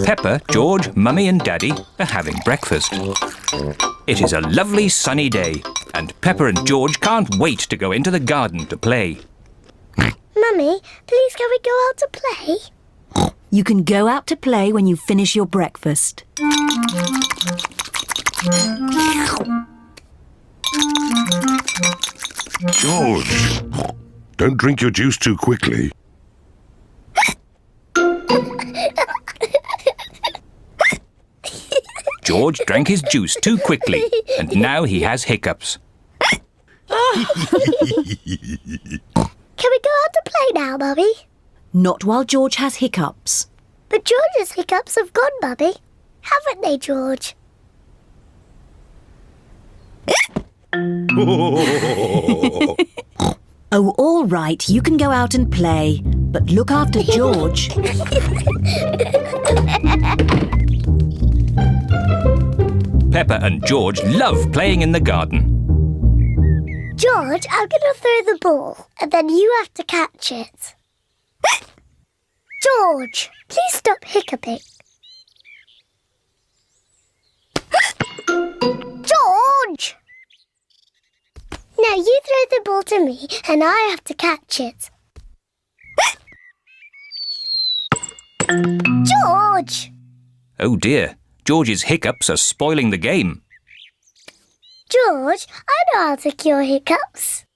Peppa, George, Mummy and Daddy are having breakfast. It is a lovely sunny day and Peppa and George can't wait to go into the garden to play. Mummy, please can we go out to play? You can go out to play when you finish your breakfast. George, don't drink your juice too quickly. George drank his juice too quickly and now he has hiccups. Can we go out to play now, Mummy? Not while George has hiccups. But George's hiccups have gone, Mummy. Haven't they, George? Oh, all right, you can go out and play, but look after George. Peppa and George love playing in the garden. George, I'm going to throw the ball, and then you have to catch it. George, please stop hiccuping. George! Now you throw the ball to me, and I have to catch it. George! Oh dear, George's hiccups are spoiling the game. George, I know how to cure hiccups.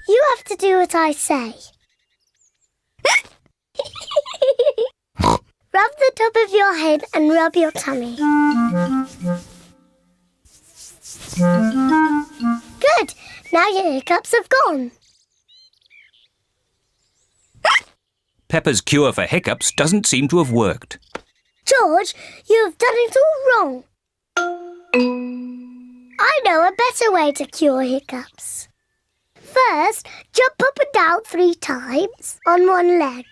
You have to do what I say. Rub the top of your head and rub your tummy. Good. Now your hiccups have gone. Peppa's cure for hiccups doesn't seem to have worked. George, you have done it all wrong. I know a better way to cure hiccups. First, jump up and down 3 times on one leg.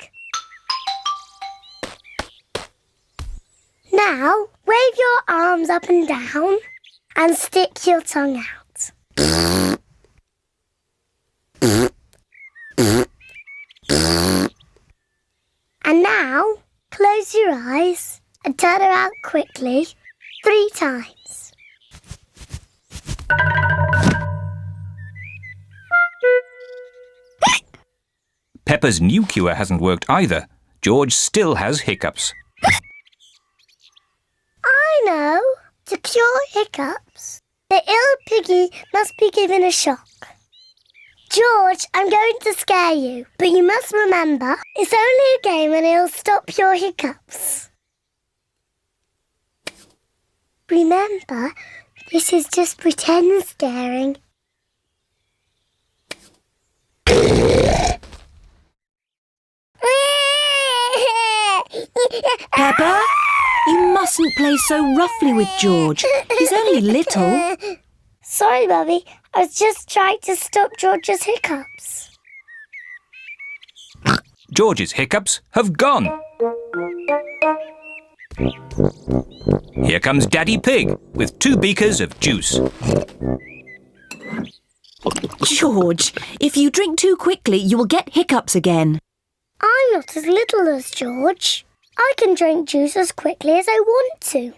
Now, wave your arms up and down and stick your tongue out. And now, close your eyes and turn around quickly 3 times. Peppa's new cure hasn't worked either. George still has hiccups. I know. To cure hiccups, the ill piggy must be given a shock. George, I'm going to scare you, but you must remember, it's only a game and it'll stop your hiccups. Remember, this is just pretend scaring. Peppa, you mustn't play so roughly with George. He's only little. Sorry, Mummy. I was just trying to stop George's hiccups. George's hiccups have gone. Here comes Daddy Pig with 2 beakers of juice. George, if you drink too quickly, you will get hiccups again. I'm not as little as George. I can drink juice as quickly as I want to.